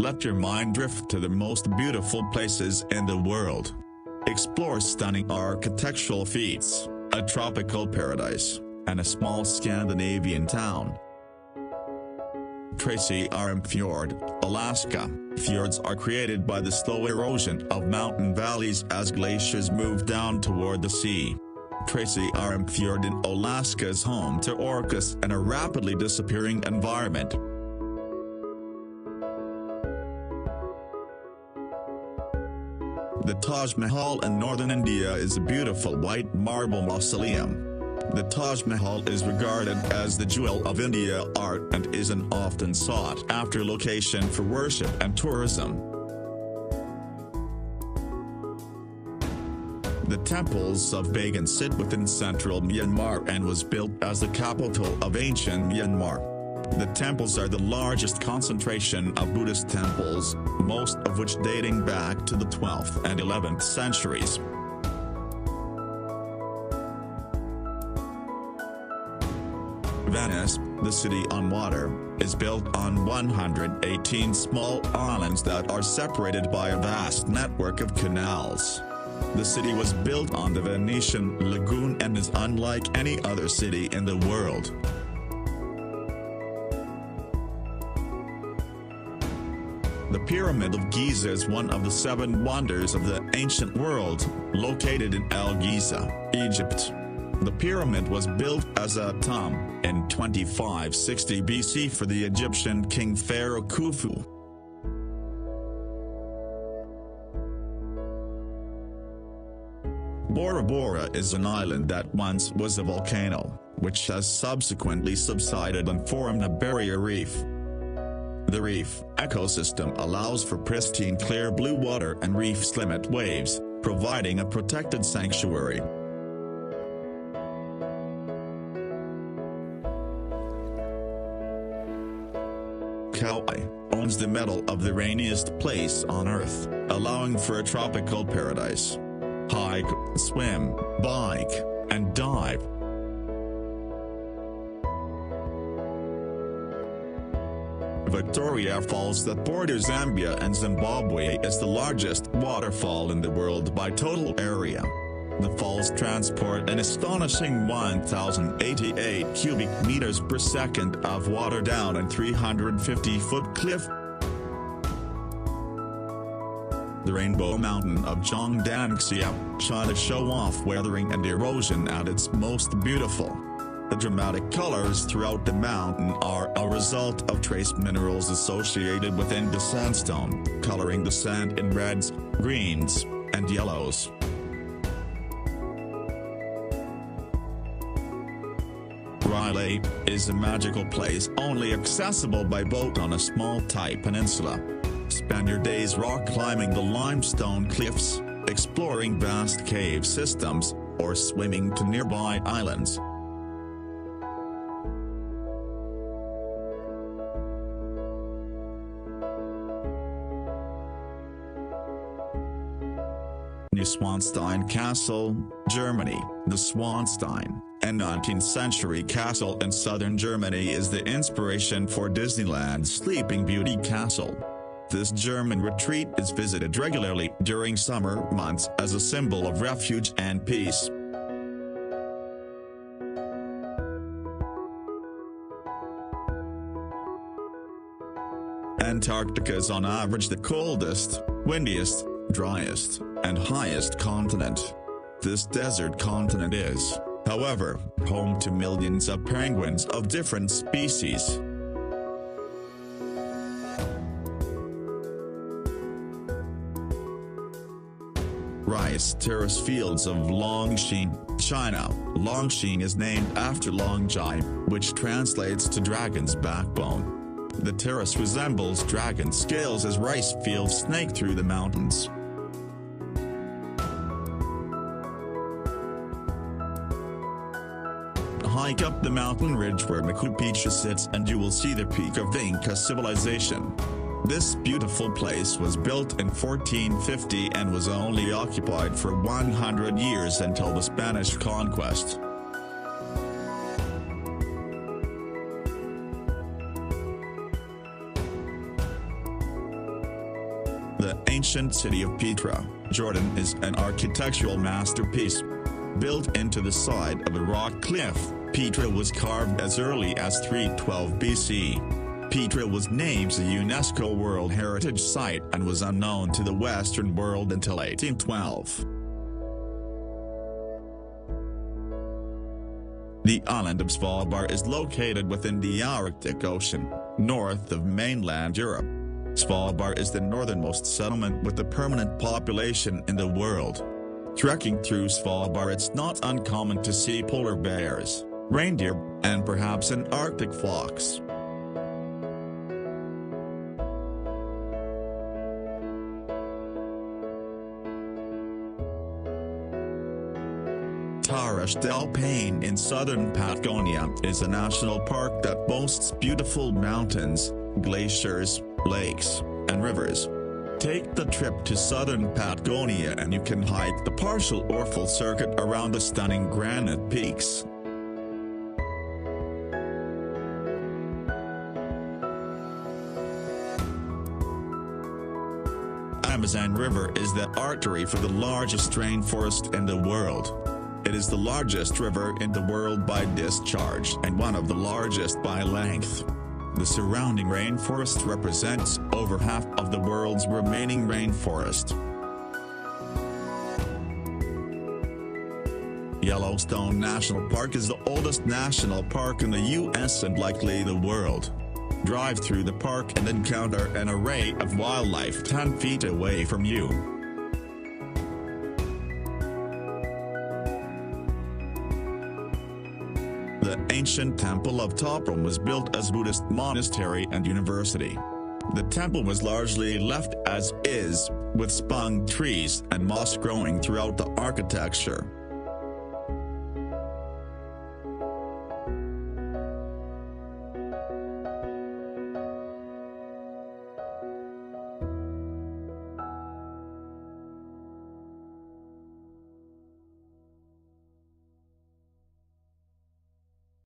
Let your mind drift to the most beautiful places in the world. Explore stunning architectural feats, a tropical paradise, and a small Scandinavian town. Tracy Arm Fjord, Alaska. Fjords are created by the slow erosion of mountain valleys as glaciers move down toward the sea. Tracy Arm Fjord in Alaska is home to orcas and a rapidly disappearing environment. The Taj Mahal in northern India is a beautiful white marble mausoleum. The Taj Mahal is regarded as the jewel of India art and is an often sought-after location for worship and tourism. The temples of Bagan sit within central Myanmar and was built as the capital of ancient Myanmar. The temples are the largest concentration of Buddhist temples, most of which dating back to the 12th and 11th centuries. Venice, the city on water, is built on 118 small islands that are separated by a vast network of canals. The city was built on the Venetian lagoon and is unlike any other city in the world. The Pyramid of Giza is one of the 7 wonders of the ancient world, located in El Giza, Egypt. The pyramid was built as a tomb in 2560 BC for the Egyptian king Pharaoh Khufu. Bora Bora is an island that once was a volcano, which has subsequently subsided and formed a barrier reef. The reef ecosystem allows for pristine clear blue water and reefs limit waves, providing a protected sanctuary. Kauai owns the medal of the rainiest place on Earth, allowing for a tropical paradise. Hike, swim, bike, and dive. Victoria Falls that borders Zambia and Zimbabwe is the largest waterfall in the world by total area. The falls transport an astonishing 1,088 cubic meters per second of water down a 350-foot cliff. The Rainbow Mountain of Zhangdanxia, China show off weathering and erosion at its most beautiful. The dramatic colors throughout the mountain are a result of trace minerals associated within the sandstone, coloring the sand in reds, greens, and yellows. Riley is a magical place only accessible by boat on a small tight peninsula. Spend your days rock climbing the limestone cliffs, exploring vast cave systems, or swimming to nearby islands. Neuschwanstein Castle, Germany. The Schwanstein, a 19th century castle in southern Germany, is the inspiration for Disneyland's Sleeping Beauty Castle. This German retreat is visited regularly during summer months as a symbol of refuge and peace. Antarctica is on average the coldest, windiest, driest, and highest continent. This desert continent is, however, home to millions of penguins of different species. Rice terrace fields of Longshan, China. Longshan is named after Longjai, which translates to dragon's backbone. The terrace resembles dragon scales as rice fields snake through the mountains. Hike up the mountain ridge where Machu Picchu sits and you will see the peak of the Inca civilization. This beautiful place was built in 1450 and was only occupied for 100 years until the Spanish conquest. The ancient city of Petra, Jordan is an architectural masterpiece. Built into the side of a rock cliff, Petra was carved as early as 312 BC. Petra was named a UNESCO World Heritage Site and was unknown to the Western world until 1812. The island of Svalbard is located within the Arctic Ocean, north of mainland Europe. Svalbard is the northernmost settlement with a permanent population in the world. Trekking through Svalbard, it's not uncommon to see polar bears, reindeer, and perhaps an Arctic fox. Torres del Paine in southern Patagonia is a national park that boasts beautiful mountains, glaciers, lakes, and rivers. Take the trip to southern Patagonia and you can hike the partial or full circuit around the stunning granite peaks. Amazon River is the artery for the largest rainforest in the world. It is the largest river in the world by discharge and one of the largest by length. The surrounding rainforest represents over half of the world's remaining rainforest. Yellowstone National Park is the oldest national park in the U.S. and likely the world. Drive through the park and encounter an array of wildlife 10 feet away from you. The ancient Temple of Toprom was built as Buddhist monastery and university. The temple was largely left as is, with spung trees and moss growing throughout the architecture.